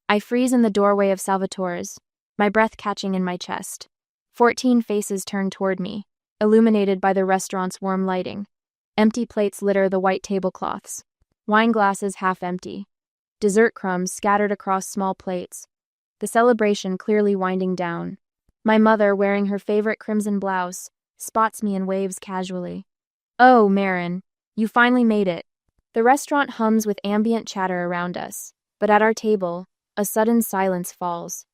I freeze in the doorway of Salvatore's, my breath catching in my chest. 14 faces turn toward me, illuminated by the restaurant's warm lighting. Empty plates litter the white tablecloths. Wine glasses half empty. Dessert crumbs scattered across small plates. The celebration clearly winding down. My mother, wearing her favorite crimson blouse, spots me and waves casually. "Oh, Marin, you finally made it." The restaurant hums with ambient chatter around us, but at our table, a sudden silence falls.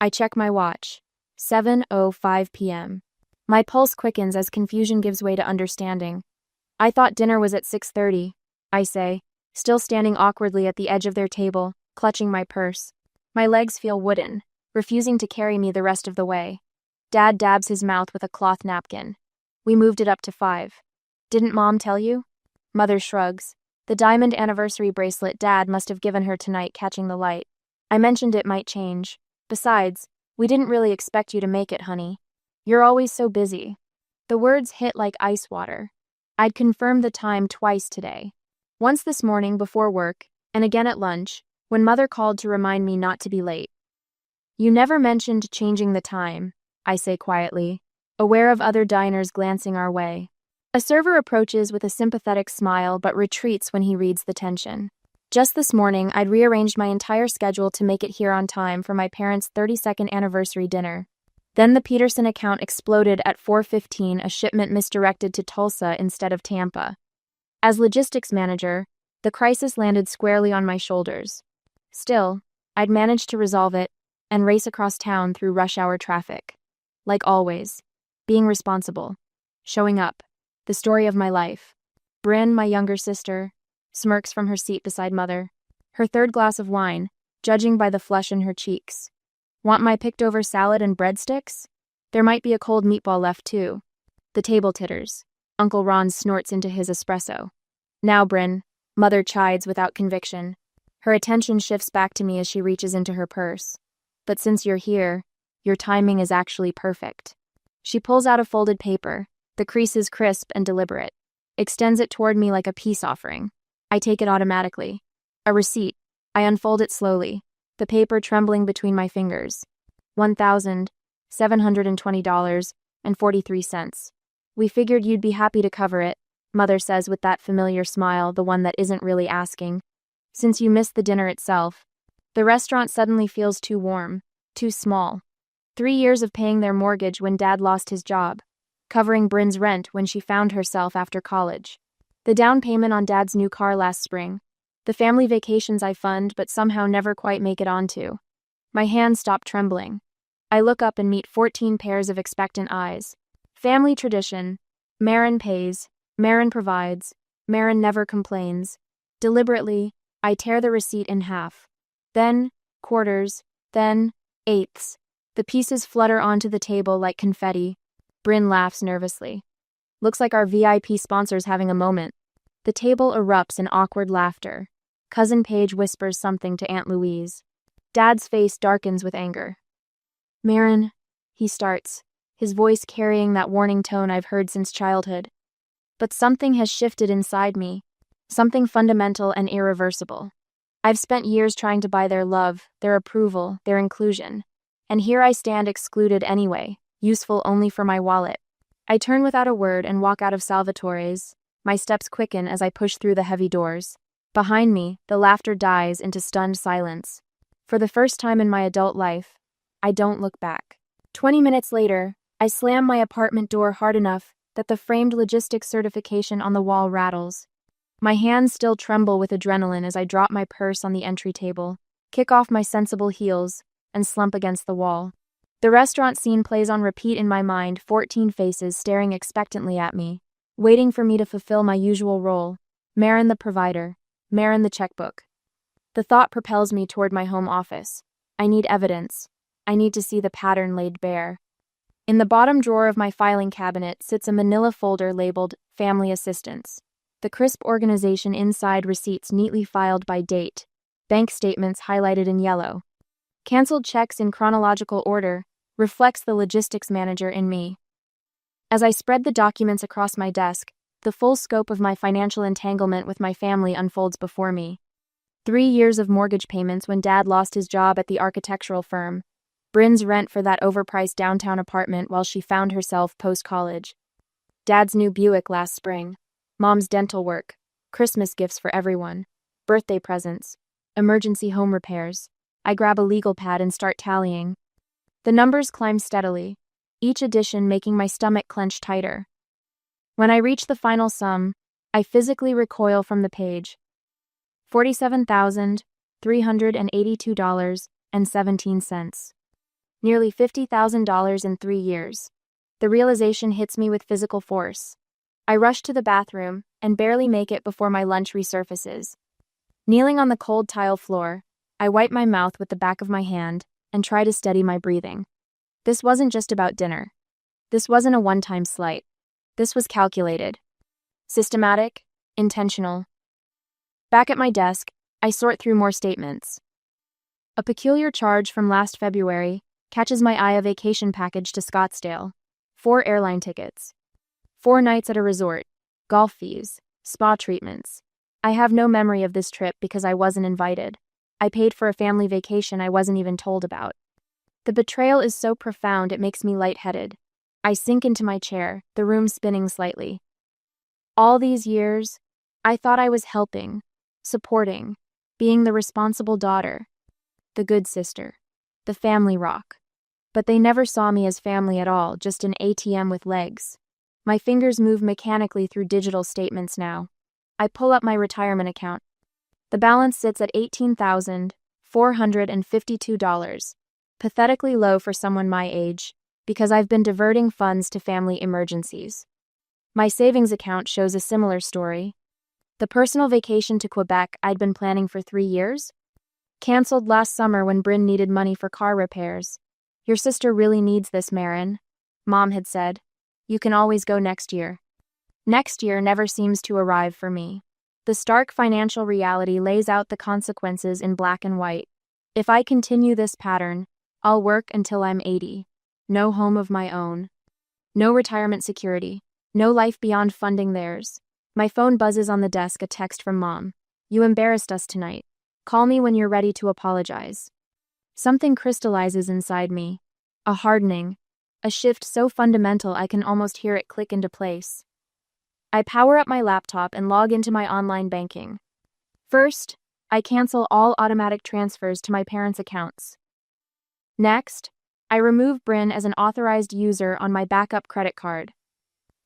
I check my watch. 7:05 p.m. My pulse quickens as confusion gives way to understanding. "I thought dinner was at 6:30, I say, still standing awkwardly at the edge of their table, clutching my purse. My legs feel wooden, refusing to carry me the rest of the way. Dad dabs his mouth with a cloth napkin. "We moved it up to 5. Didn't Mom tell you?" Mother shrugs. "The diamond anniversary bracelet Dad must have given her tonight catching the light. I mentioned it might change. Besides, we didn't really expect you to make it, honey. You're always so busy." The words hit like ice water. I'd confirmed the time twice today. Once this morning before work, and again at lunch, when Mother called to remind me not to be late. "You never mentioned changing the time," I say quietly, aware of other diners glancing our way. A server approaches with a sympathetic smile but retreats when he reads the tension. Just this morning, I'd rearranged my entire schedule to make it here on time for my parents' 32nd anniversary dinner. Then the Peterson account exploded at 4:15, a shipment misdirected to Tulsa instead of Tampa. As logistics manager, the crisis landed squarely on my shoulders. Still, I'd managed to resolve it and race across town through rush hour traffic. Like always, being responsible, showing up, the story of my life. Bryn, my younger sister, smirks from her seat beside Mother, her third glass of wine, judging by the flush in her cheeks. "Want my picked-over salad and breadsticks? There might be a cold meatball left, too." The table titters. Uncle Ron snorts into his espresso. "Now, Bryn," Mother chides without conviction. Her attention shifts back to me as she reaches into her purse. "But since you're here, your timing is actually perfect." She pulls out a folded paper, the creases crisp and deliberate, extends it toward me like a peace offering. I take it automatically. A receipt. I unfold it slowly, the paper trembling between my fingers. $1,720.43. "We figured you'd be happy to cover it," Mother says with that familiar smile, the one that isn't really asking. "Since you missed the dinner itself." The restaurant suddenly feels too warm, too small. 3 years of paying their mortgage when Dad lost his job, covering Bryn's rent when she found herself after college, the down payment on Dad's new car last spring, the family vacations I fund but somehow never quite make it onto. My hands stop trembling. I look up and meet 14 pairs of expectant eyes. Family tradition. Marin pays, Marin provides, Marin never complains. Deliberately, I tear the receipt in half. Then, quarters, then, eighths. The pieces flutter onto the table like confetti. Bryn laughs nervously. "Looks like our VIP sponsor's having a moment." The table erupts in awkward laughter. Cousin Paige whispers something to Aunt Louise. Dad's face darkens with anger. "Marin," he starts, his voice carrying that warning tone I've heard since childhood. But something has shifted inside me, something fundamental and irreversible. I've spent years trying to buy their love, their approval, their inclusion. And here I stand excluded anyway, useful only for my wallet. I turn without a word and walk out of Salvatore's. My steps quicken as I push through the heavy doors. Behind me, the laughter dies into stunned silence. For the first time in my adult life, I don't look back. 20 minutes later, I slam my apartment door hard enough that the framed logistics certification on the wall rattles. My hands still tremble with adrenaline as I drop my purse on the entry table, kick off my sensible heels, and slump against the wall. The restaurant scene plays on repeat in my mind, 14 faces staring expectantly at me, waiting for me to fulfill my usual role. Marin the provider, Marin the checkbook. The thought propels me toward my home office. I need evidence. I need to see the pattern laid bare. In the bottom drawer of my filing cabinet sits a manila folder labeled Family Assistance. The crisp organization inside receipts neatly filed by date, bank statements highlighted in yellow. Canceled checks in chronological order reflects the logistics manager in me. As I spread the documents across my desk, the full scope of my financial entanglement with my family unfolds before me. 3 years of mortgage payments when Dad lost his job at the architectural firm. Bryn's rent for that overpriced downtown apartment while she found herself post-college. Dad's new Buick last spring. Mom's dental work. Christmas gifts for everyone. Birthday presents. Emergency home repairs. I grab a legal pad and start tallying. The numbers climb steadily, each addition making my stomach clench tighter. When I reach the final sum, I physically recoil from the page. $47,382.17. Nearly $50,000 in 3 years. The realization hits me with physical force. I rush to the bathroom and barely make it before my lunch resurfaces. Kneeling on the cold tile floor, I wipe my mouth with the back of my hand and try to steady my breathing. This wasn't just about dinner. This wasn't a one-time slight. This was calculated. Systematic, intentional. Back at my desk, I sort through more statements. A peculiar charge from last February catches my eye: a vacation package to Scottsdale, 4 airline tickets, 4 nights at a resort, golf fees, spa treatments. I have no memory of this trip because I wasn't invited. I paid for a family vacation I wasn't even told about. The betrayal is so profound it makes me lightheaded. I sink into my chair, the room spinning slightly. All these years, I thought I was helping, supporting, being the responsible daughter, the good sister, the family rock. But they never saw me as family at all, just an ATM with legs. My fingers move mechanically through digital statements now. I pull up my retirement account. The balance sits at $18,452, pathetically low for someone my age, because I've been diverting funds to family emergencies. My savings account shows a similar story. The personal vacation to Quebec I'd been planning for 3 years? Cancelled last summer when Bryn needed money for car repairs. "Your sister really needs this, Marin," Mom had said. "You can always go next year." Next year never seems to arrive for me. The stark financial reality lays out the consequences in black and white. If I continue this pattern, I'll work until I'm 80. No home of my own. No retirement security. No life beyond funding theirs. My phone buzzes on the desk, a text from Mom. "You embarrassed us tonight. Call me when you're ready to apologize." Something crystallizes inside me. A hardening. A shift so fundamental I can almost hear it click into place. I power up my laptop and log into my online banking. First, I cancel all automatic transfers to my parents' accounts. Next, I remove Bryn as an authorized user on my backup credit card.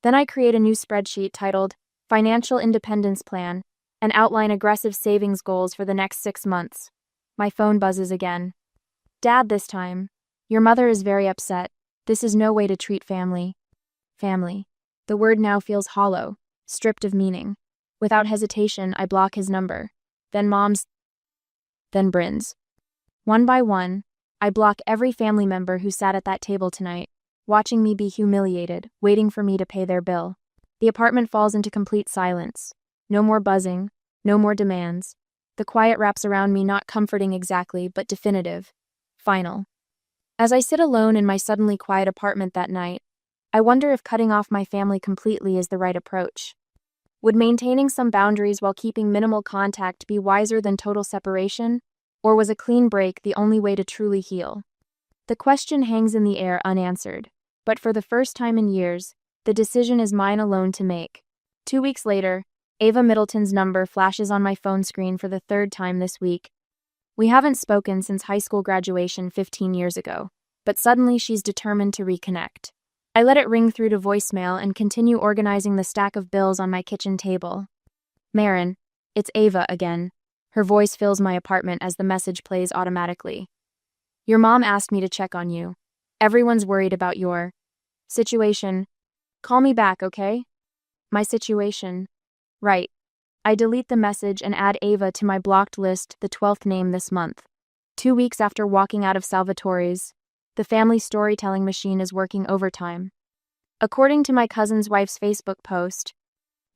Then I create a new spreadsheet titled Financial Independence Plan and outline aggressive savings goals for the next 6 months. My phone buzzes again. "Dad, this time. Your mother is very upset. This is no way to treat family." Family. The word now feels hollow, stripped of meaning. Without hesitation, I block his number. Then Mom's. Then Bryn's. One by one, I block every family member who sat at that table tonight, watching me be humiliated, waiting for me to pay their bill. The apartment falls into complete silence. No more buzzing, no more demands. The quiet wraps around me, not comforting exactly, but definitive. Final. As I sit alone in my suddenly quiet apartment that night, I wonder if cutting off my family completely is the right approach. Would maintaining some boundaries while keeping minimal contact be wiser than total separation? Or was a clean break the only way to truly heal? The question hangs in the air unanswered, but for the first time in years, the decision is mine alone to make. 2 weeks later, Ava Middleton's number flashes on my phone screen for the 3rd time this week. We haven't spoken since high school graduation 15 years ago, but suddenly she's determined to reconnect. I let it ring through to voicemail and continue organizing the stack of bills on my kitchen table. "Marin, it's Ava again." Her voice fills my apartment as the message plays automatically. "Your mom asked me to check on you. Everyone's worried about your situation. Call me back, okay?" My situation. Right. I delete the message and add Ava to my blocked list, the 12th name this month. 2 weeks after walking out of Salvatore's, the family storytelling machine is working overtime. According to my cousin's wife's Facebook post,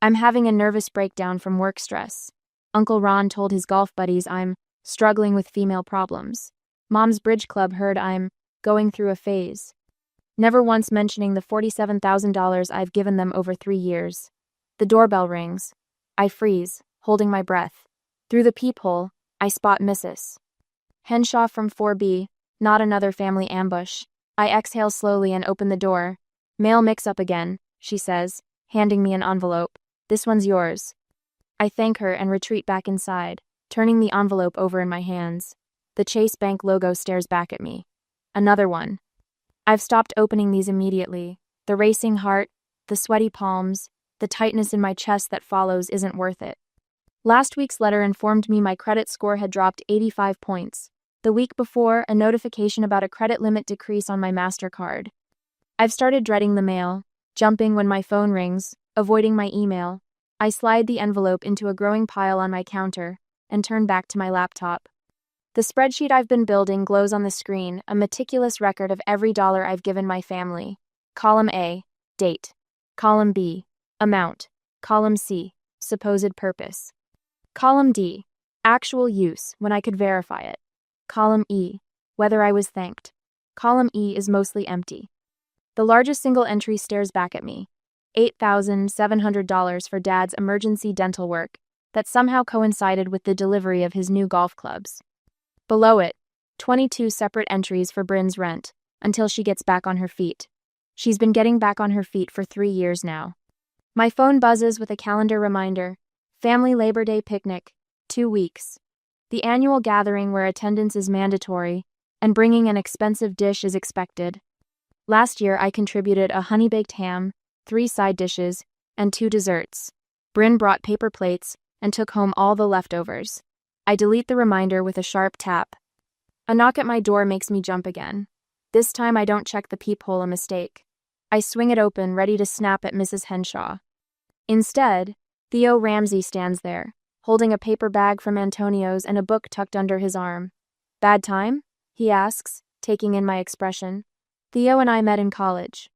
"I'm having a nervous breakdown from work stress. Uncle Ron told his golf buddies I'm struggling with female problems. Mom's bridge club heard I'm going through a phase." Never once mentioning the $47,000 I've given them over 3 years. The doorbell rings. I freeze, holding my breath. Through the peephole, I spot Mrs. Henshaw from 4B, not another family ambush. I exhale slowly and open the door. Mail mix-up again, she says, handing me an envelope. This one's yours. I thank her and retreat back inside, turning the envelope over in my hands. The Chase Bank logo stares back at me. Another one. I've stopped opening these immediately. The racing heart, the sweaty palms, the tightness in my chest that follows isn't worth it. Last week's letter informed me my credit score had dropped 85 points. The week before, a notification about a credit limit decrease on my MasterCard. I've started dreading the mail, jumping when my phone rings, avoiding my email. I slide the envelope into a growing pile on my counter and turn back to my laptop. The spreadsheet I've been building glows on the screen, a meticulous record of every dollar I've given my family. Column A, date. Column B, amount. Column C, supposed purpose. Column D, actual use, when I could verify it. Column E, whether I was thanked. Column E is mostly empty. The largest single entry stares back at me. $8,700 for Dad's emergency dental work that somehow coincided with the delivery of his new golf clubs. Below it, 22 separate entries for Bryn's rent, until she gets back on her feet. She's been getting back on her feet for 3 years now. My phone buzzes with a calendar reminder. Family Labor Day picnic, 2 weeks. The annual gathering where attendance is mandatory, and bringing an expensive dish is expected. Last year I contributed a honey-baked ham, 3 side dishes, and 2 desserts. Bryn brought paper plates and took home all the leftovers. I delete the reminder with a sharp tap. A knock at my door makes me jump again. This time I don't check the peephole a mistake. I swing it open, ready to snap at Mrs. Henshaw. Instead, Theo Ramsey stands there, holding a paper bag from Antonio's and a book tucked under his arm. Bad time? He asks, taking in my expression. Theo and I met in college.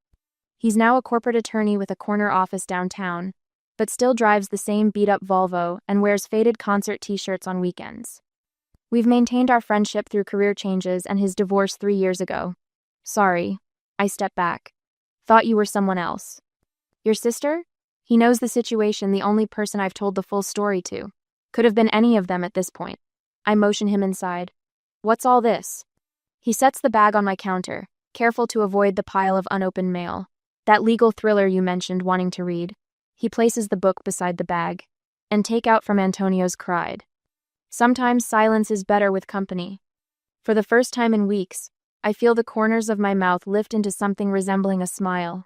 He's now a corporate attorney with a corner office downtown, but still drives the same beat-up Volvo and wears faded concert t-shirts on weekends. We've maintained our friendship through career changes and his divorce 3 years ago. Sorry. I step back. Thought you were someone else. Your sister? He knows the situation, the only person I've told the full story to. Could have been any of them at this point. I motion him inside. What's all this? He sets the bag on my counter, careful to avoid the pile of unopened mail. That legal thriller you mentioned wanting to read. He places the book beside the bag. And takeout from Antonio's cried. Sometimes silence is better with company. For the first time in weeks, I feel the corners of my mouth lift into something resembling a smile.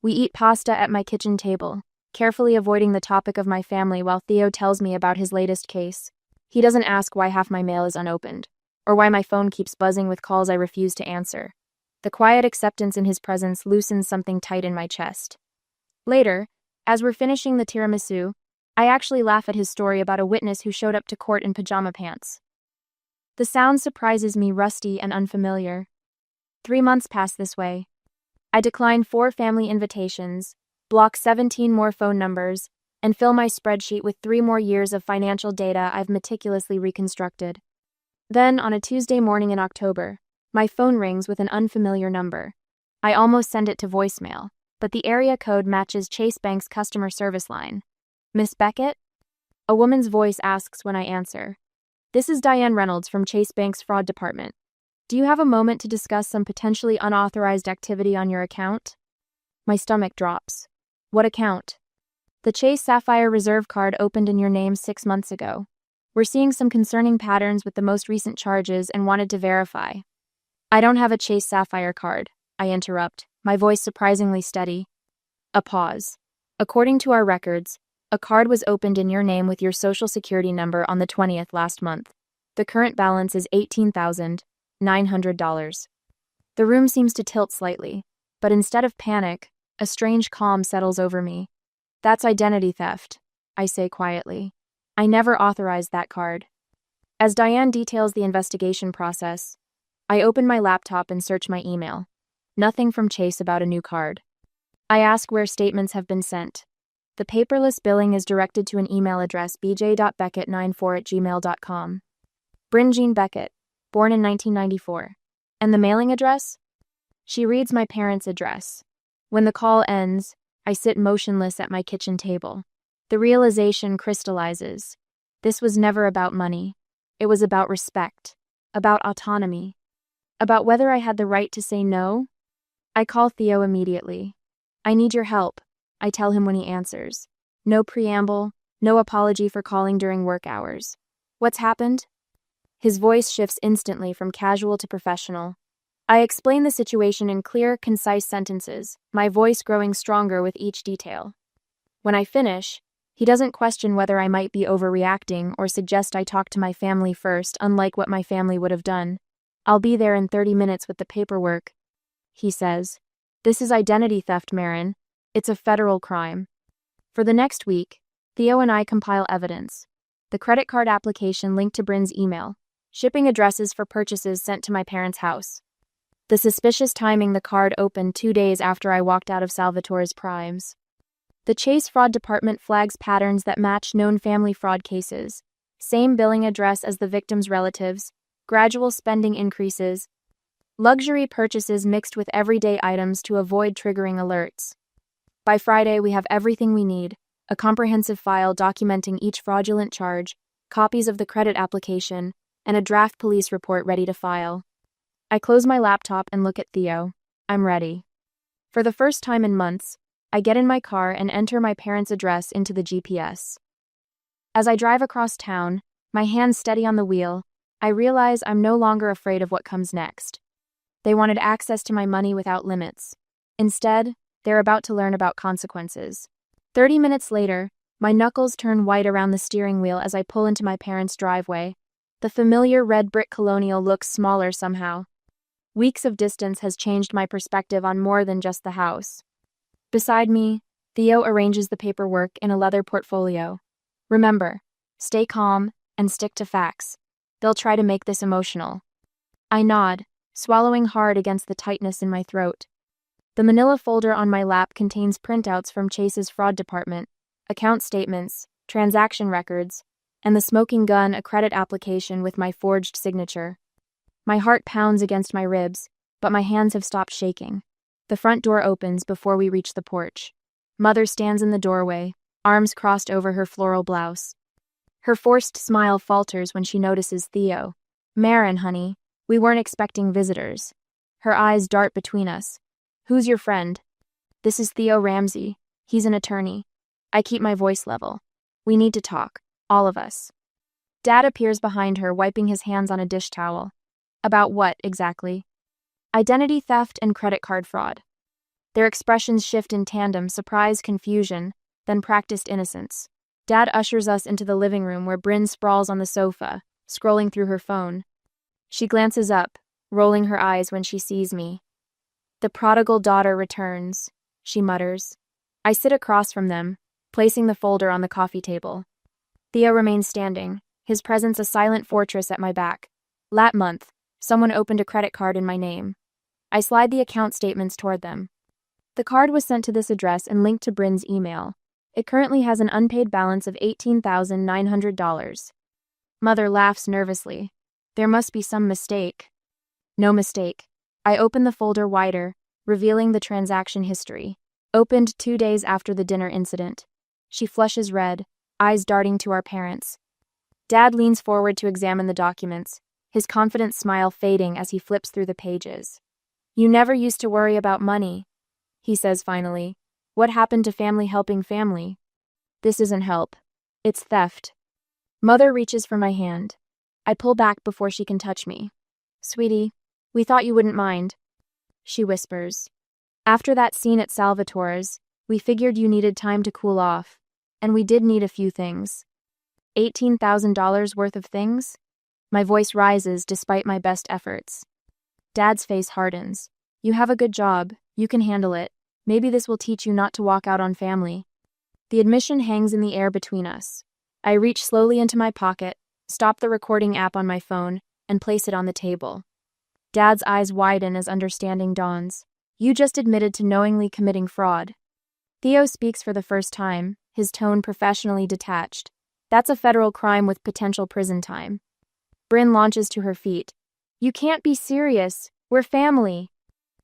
We eat pasta at my kitchen table, carefully avoiding the topic of my family while Theo tells me about his latest case. He doesn't ask why half my mail is unopened, or why my phone keeps buzzing with calls I refuse to answer. The quiet acceptance in his presence loosens something tight in my chest. Later, as we're finishing the tiramisu, I actually laugh at his story about a witness who showed up to court in pajama pants. The sound surprises me, rusty and unfamiliar. 3 months pass this way. I decline 4 family invitations, block 17 more phone numbers, and fill my spreadsheet with 3 more years of financial data I've meticulously reconstructed. Then, on a Tuesday morning in October, my phone rings with an unfamiliar number. I almost send it to voicemail, but the area code matches Chase Bank's customer service line. Miss Beckett? A woman's voice asks when I answer. This is Diane Reynolds from Chase Bank's fraud department. Do you have a moment to discuss some potentially unauthorized activity on your account? My stomach drops. What account? The Chase Sapphire Reserve card opened in your name 6 months ago. We're seeing some concerning patterns with the most recent charges and wanted to verify. I don't have a Chase Sapphire card, I interrupt, my voice surprisingly steady. A pause. According to our records, a card was opened in your name with your social security number on the 20th last month. The current balance is $18,900. The room seems to tilt slightly, but instead of panic, a strange calm settles over me. That's identity theft, I say quietly. I never authorized that card. As Diane details the investigation process, I open my laptop and search my email. Nothing from Chase about a new card. I ask where statements have been sent. The paperless billing is directed to an email address bj.beckett94@gmail.com. Bryn Jean Beckett, born in 1994. And the mailing address? She reads my parents' address. When the call ends, I sit motionless at my kitchen table. The realization crystallizes. This was never about money. It was about respect, about autonomy, about whether I had the right to say no. I call Theo immediately. I need your help, I tell him when he answers. No preamble, no apology for calling during work hours. What's happened? His voice shifts instantly from casual to professional. I explain the situation in clear, concise sentences, my voice growing stronger with each detail. When I finish, he doesn't question whether I might be overreacting or suggest I talk to my family first, unlike what my family would have done. I'll be there in 30 minutes with the paperwork, he says. This is identity theft, Marin. It's a federal crime. For the next week, Theo and I compile evidence. The credit card application linked to Bryn's email, shipping addresses for purchases sent to my parents' house. The suspicious timing the card opened 2 days after I walked out of Salvatore's Primes. The Chase Fraud Department flags patterns that match known family fraud cases. Same billing address as the victim's relatives, gradual spending increases, luxury purchases mixed with everyday items to avoid triggering alerts. By Friday, we have everything we need, a comprehensive file documenting each fraudulent charge, copies of the credit application, and a draft police report ready to file. I close my laptop and look at Theo. I'm ready. For the first time in months, I get in my car and enter my parents' address into the GPS. As I drive across town, my hands steady on the wheel, I realize I'm no longer afraid of what comes next. They wanted access to my money without limits. Instead, they're about to learn about consequences. 30 minutes later, my knuckles turn white around the steering wheel as I pull into my parents' driveway. The familiar red brick colonial looks smaller somehow. Weeks of distance has changed my perspective on more than just the house. Beside me, Theo arranges the paperwork in a leather portfolio. Remember, stay calm and stick to facts. They'll try to make this emotional. I nod, swallowing hard against the tightness in my throat. The manila folder on my lap contains printouts from Chase's fraud department, account statements, transaction records, and the smoking gun, a credit application with my forged signature. My heart pounds against my ribs, but my hands have stopped shaking. The front door opens before we reach the porch. Mother stands in the doorway, arms crossed over her floral blouse. Her forced smile falters when she notices Theo. Marin, honey, we weren't expecting visitors. Her eyes dart between us. Who's your friend? This is Theo Ramsey. He's an attorney. I keep my voice level. We need to talk, all of us. Dad appears behind her, wiping his hands on a dish towel. About what, exactly? Identity theft and credit card fraud. Their expressions shift in tandem, surprise, confusion, then practiced innocence. Dad ushers us into the living room where Bryn sprawls on the sofa, scrolling through her phone. She glances up, rolling her eyes when she sees me. The prodigal daughter returns, she mutters. I sit across from them, placing the folder on the coffee table. Theo remains standing, his presence a silent fortress at my back. Last month, someone opened a credit card in my name. I slide the account statements toward them. The card was sent to this address and linked to Bryn's email. It currently has an unpaid balance of $18,900. Mother laughs nervously. There must be some mistake. No mistake. I open the folder wider, revealing the transaction history. Opened 2 days after the dinner incident. She flushes red, eyes darting to our parents. Dad leans forward to examine the documents, his confident smile fading as he flips through the pages. You never used to worry about money, he says finally. What happened to family helping family? This isn't help. It's theft. Mother reaches for my hand. I pull back before she can touch me. Sweetie, we thought you wouldn't mind, she whispers. After that scene at Salvatore's, we figured you needed time to cool off, and we did need a few things. $18,000 worth of things? My voice rises despite my best efforts. Dad's face hardens. You have a good job, you can handle it. Maybe this will teach you not to walk out on family. The admission hangs in the air between us. I reach slowly into my pocket, stop the recording app on my phone, and place it on the table. Dad's eyes widen as understanding dawns. You just admitted to knowingly committing fraud. Theo speaks for the first time, his tone professionally detached. That's a federal crime with potential prison time. Bryn launches to her feet. You can't be serious. We're family.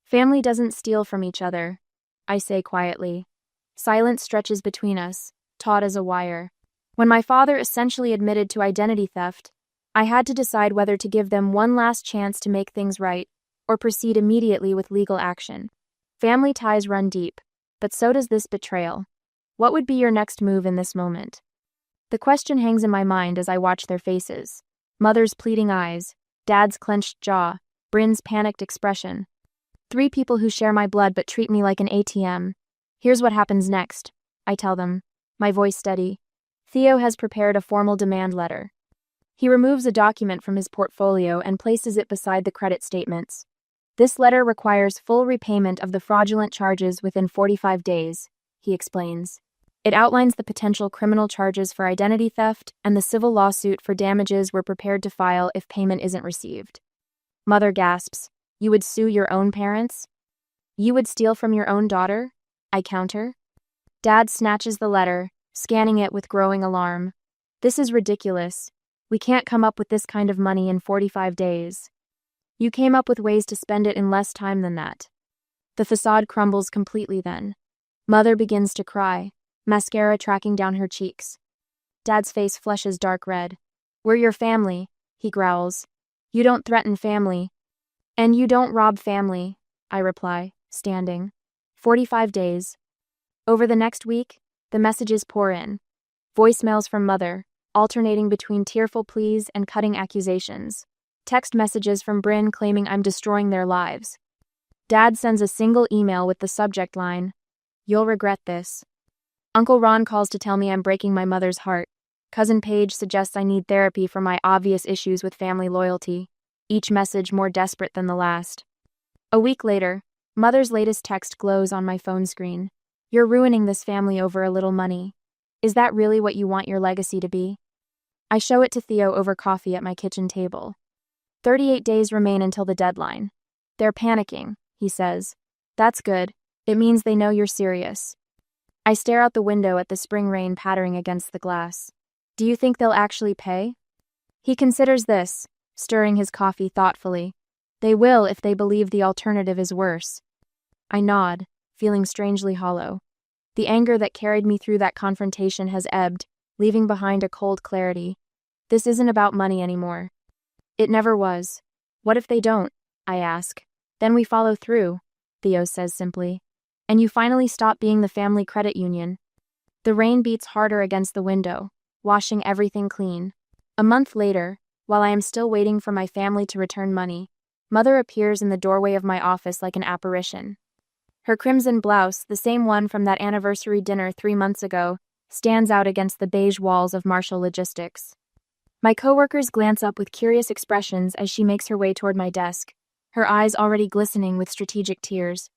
Family doesn't steal from each other, I say quietly. Silence stretches between us, taut as a wire. When my father essentially admitted to identity theft, I had to decide whether to give them one last chance to make things right or proceed immediately with legal action. Family ties run deep, but so does this betrayal. What would be your next move in this moment? The question hangs in my mind as I watch their faces. Mother's pleading eyes, Dad's clenched jaw, Bryn's panicked expression. 3 people who share my blood but treat me like an ATM. Here's what happens next, I tell them, my voice steady. Theo has prepared a formal demand letter. He removes a document from his portfolio and places it beside the credit statements. This letter requires full repayment of the fraudulent charges within 45 days, he explains. It outlines the potential criminal charges for identity theft and the civil lawsuit for damages we're prepared to file if payment isn't received. Mother gasps, "You would sue your own parents? You would steal from your own daughter?" I counter. Dad snatches the letter, scanning it with growing alarm. "This is ridiculous. We can't come up with this kind of money in 45 days. You came up with ways to spend it in less time than that." The facade crumbles completely then. Mother begins to cry, mascara tracking down her cheeks. Dad's face flushes dark red. "We're your family," he growls. "You don't threaten family." "And you don't rob family," I reply, standing. 45 days. Over the next week, the messages pour in. Voicemails from Mother, alternating between tearful pleas and cutting accusations. Text messages from Bryn claiming I'm destroying their lives. Dad sends a single email with the subject line, "You'll regret this." Uncle Ron calls to tell me I'm breaking my mother's heart. Cousin Paige suggests I need therapy for my obvious issues with family loyalty, each message more desperate than the last. A week later, Mother's latest text glows on my phone screen. "You're ruining this family over a little money. Is that really what you want your legacy to be?" I show it to Theo over coffee at my kitchen table. 38 days remain until the deadline. "They're panicking," he says. "That's good. It means they know you're serious." I stare out the window at the spring rain pattering against the glass. "Do you think they'll actually pay?" He considers this, stirring his coffee thoughtfully. "They will if they believe the alternative is worse." I nod, feeling strangely hollow. The anger that carried me through that confrontation has ebbed, leaving behind a cold clarity. This isn't about money anymore. It never was. "What if they don't?" I ask. "Then we follow through," Theo says simply. "And you finally stop being the family credit union." The rain beats harder against the window, washing everything clean. A month later, while I am still waiting for my family to return money, Mother appears in the doorway of my office like an apparition. Her crimson blouse, the same one from that anniversary dinner 3 months ago, stands out against the beige walls of Marshall Logistics. My coworkers glance up with curious expressions as she makes her way toward my desk, her eyes already glistening with strategic tears.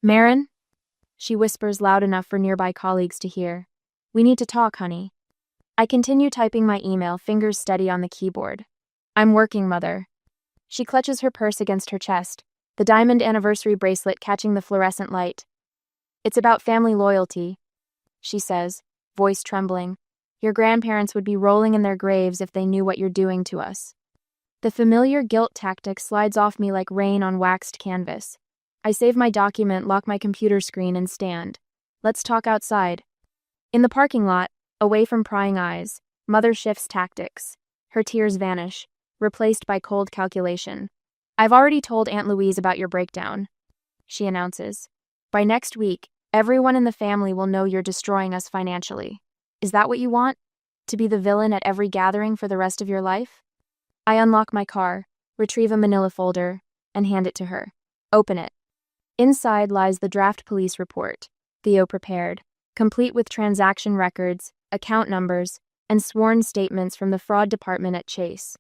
"Marin?" She whispers loud enough for nearby colleagues to hear. "We need to talk, honey." I continue typing my email, fingers steady on the keyboard. "I'm working, Mother." She clutches her purse against her chest, the diamond anniversary bracelet catching the fluorescent light. "It's about family loyalty," she says, voice trembling. "Your grandparents would be rolling in their graves if they knew what you're doing to us." The familiar guilt tactic slides off me like rain on waxed canvas. I save my document, lock my computer screen, and stand. "Let's talk outside." In the parking lot, away from prying eyes, Mother shifts tactics. Her tears vanish, replaced by cold calculation. "I've already told Aunt Louise about your breakdown," she announces. "By next week, everyone in the family will know you're destroying us financially. Is that what you want? To be the villain at every gathering for the rest of your life?" I unlock my car, retrieve a manila folder, and hand it to her. "Open it." Inside lies the draft police report Theo prepared, complete with transaction records, account numbers, and sworn statements from the fraud department at Chase.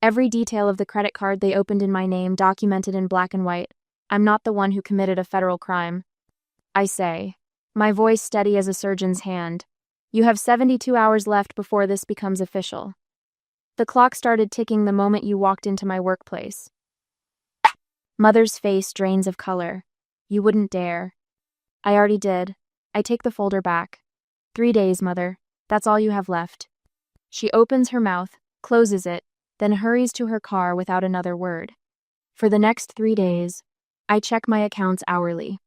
Every detail of the credit card they opened in my name documented in black and white. I'm not the one who committed a federal crime. I say, my voice steady as a surgeon's hand. "You have 72 hours left before this becomes official." The clock started ticking the moment you walked into my workplace. Mother's face drains of color. "You wouldn't dare." "I already did." I take the folder back. 3 days, Mother. That's all you have left." She opens her mouth, closes it, then hurries to her car without another word. For the next 3 days, I check my accounts hourly.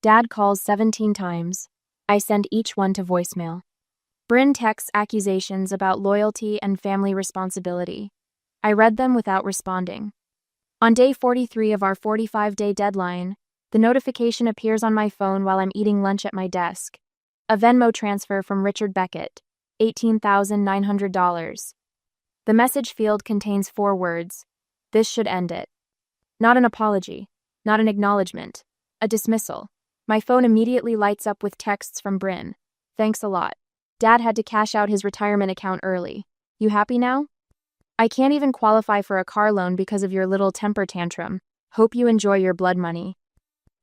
Dad calls 17 times. I send each one to voicemail. Bryn texts accusations about loyalty and family responsibility. I read them without responding. On day 43 of our 45-day deadline, the notification appears on my phone while I'm eating lunch at my desk. A Venmo transfer from Richard Beckett, $18,900. The message field contains 4 words. This should end it. Not an apology, not an acknowledgement, a dismissal. My phone immediately lights up with texts from Bryn. Thanks a lot. Dad had to cash out his retirement account early. You happy now? I can't even qualify for a car loan because of your little temper tantrum. Hope you enjoy your blood money.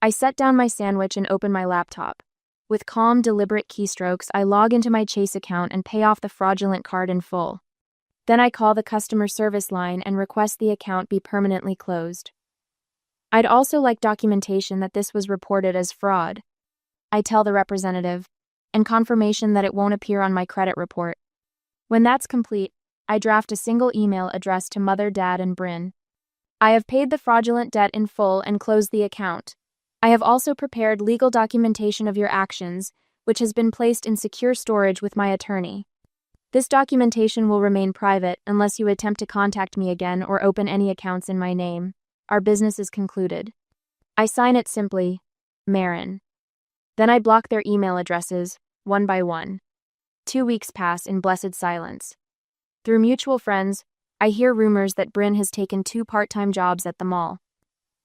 I set down my sandwich and open my laptop. With calm, deliberate keystrokes, I log into my Chase account and pay off the fraudulent card in full. Then I call the customer service line and request the account be permanently closed. I'd also like documentation that this was reported as fraud. I tell the representative, and confirmation that it won't appear on my credit report. When that's complete, I draft a single email addressed to Mother, Dad, and Bryn. I have paid the fraudulent debt in full and closed the account. I have also prepared legal documentation of your actions, which has been placed in secure storage with my attorney. This documentation will remain private unless you attempt to contact me again or open any accounts in my name. Our business is concluded. I sign it simply, Marin. Then I block their email addresses, one by one. 2 weeks pass in blessed silence. Through mutual friends, I hear rumors that Bryn has taken 2 part-time jobs at the mall.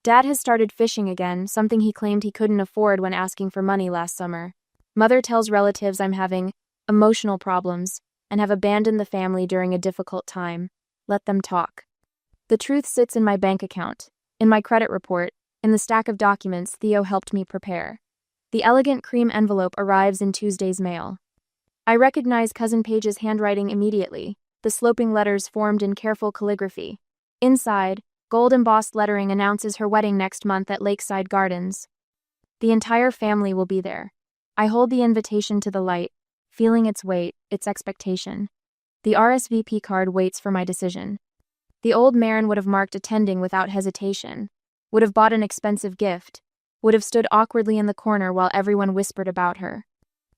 Dad has started fishing again, something he claimed he couldn't afford when asking for money last summer. Mother tells relatives I'm having emotional problems and have abandoned the family during a difficult time. Let them talk. The truth sits in my bank account, in my credit report, in the stack of documents Theo helped me prepare. The elegant cream envelope arrives in Tuesday's mail. I recognize Cousin Paige's handwriting immediately, the sloping letters formed in careful calligraphy. Inside, gold-embossed lettering announces her wedding next month at Lakeside Gardens. The entire family will be there. I hold the invitation to the light, feeling its weight, its expectation. The RSVP card waits for my decision. The old Marin would have marked attending without hesitation, would have bought an expensive gift, would have stood awkwardly in the corner while everyone whispered about her.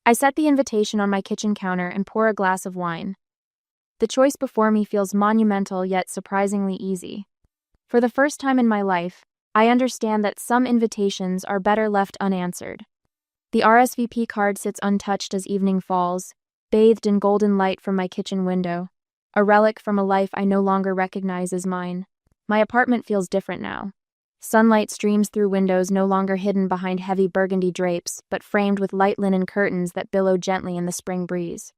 I set the invitation on my kitchen counter and pour a glass of wine. The choice before me feels monumental yet surprisingly easy. For the first time in my life, I understand that some invitations are better left unanswered. The RSVP card sits untouched as evening falls, bathed in golden light from my kitchen window, a relic from a life I no longer recognize as mine. My apartment feels different now. Sunlight streams through windows no longer hidden behind heavy burgundy drapes, but framed with light linen curtains that billow gently in the spring breeze.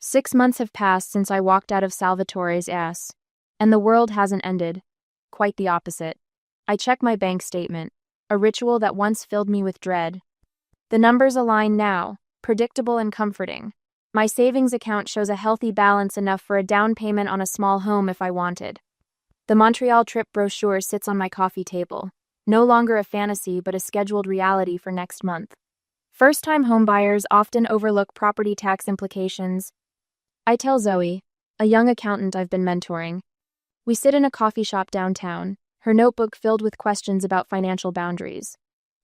6 months have passed since I walked out of Salvatore's ass, and the world hasn't ended. Quite the opposite. I check my bank statement, a ritual that once filled me with dread. The numbers align now, predictable and comforting. My savings account shows a healthy balance enough for a down payment on a small home if I wanted. The Montreal trip brochure sits on my coffee table, no longer a fantasy but a scheduled reality for next month. First-time homebuyers often overlook property tax implications. I tell Zoe, a young accountant I've been mentoring. We sit in a coffee shop downtown, her notebook filled with questions about financial boundaries.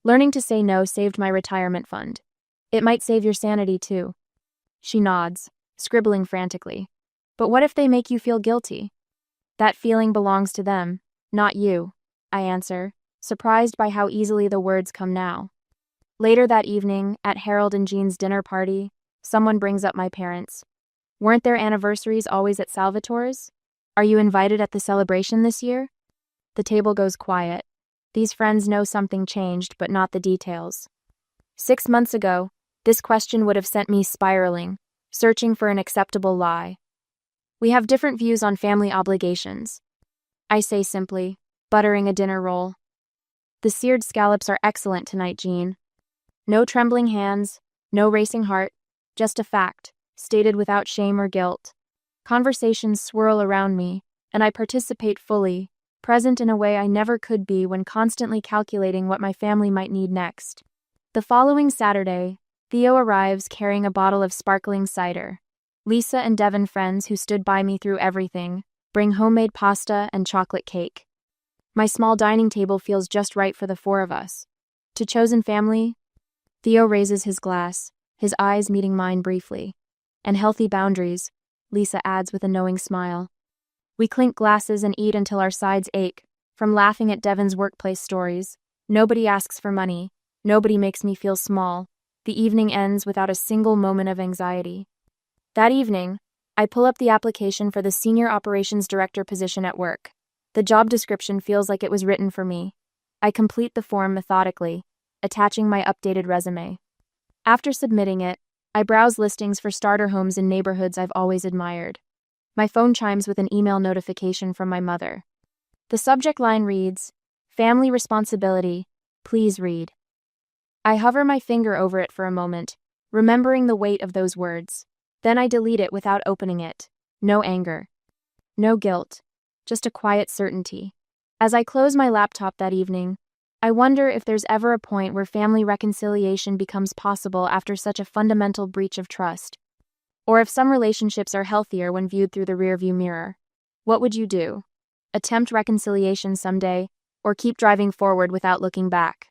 Learning to say no saved my retirement fund. It might save your sanity too. She nods, scribbling frantically. But what if they make you feel guilty? That feeling belongs to them, not you, I answer, surprised by how easily the words come now. Later that evening, at Harold and Jean's dinner party, someone brings up my parents. Weren't their anniversaries always at Salvatore's? Are you invited at the celebration this year? The table goes quiet. These friends know something changed, but not the details. 6 months ago, this question would have sent me spiraling, searching for an acceptable lie. We have different views on family obligations. I say simply, buttering a dinner roll. The seared scallops are excellent tonight, Jean. No trembling hands, no racing heart, just a fact, stated without shame or guilt. Conversations swirl around me, and I participate fully, present in a way I never could be when constantly calculating what my family might need next. The following Saturday, Theo arrives carrying a bottle of sparkling cider. Lisa and Devon, friends who stood by me through everything, bring homemade pasta and chocolate cake. My small dining table feels just right for the 4 of us. To chosen family, Theo raises his glass, his eyes meeting mine briefly. And healthy boundaries, Lisa adds with a knowing smile. We clink glasses and eat until our sides ache, from laughing at Devon's workplace stories. Nobody asks for money. Nobody makes me feel small. The evening ends without a single moment of anxiety. That evening, I pull up the application for the Senior Operations Director position at work. The job description feels like it was written for me. I complete the form methodically, attaching my updated resume. After submitting it, I browse listings for starter homes in neighborhoods I've always admired. My phone chimes with an email notification from my mother. The subject line reads, "Family responsibility, please read." I hover my finger over it for a moment, remembering the weight of those words. Then I delete it without opening it. No anger. No guilt. Just a quiet certainty. As I close my laptop that evening, I wonder if there's ever a point where family reconciliation becomes possible after such a fundamental breach of trust. Or if some relationships are healthier when viewed through the rearview mirror. What would you do? Attempt reconciliation someday, or keep driving forward without looking back?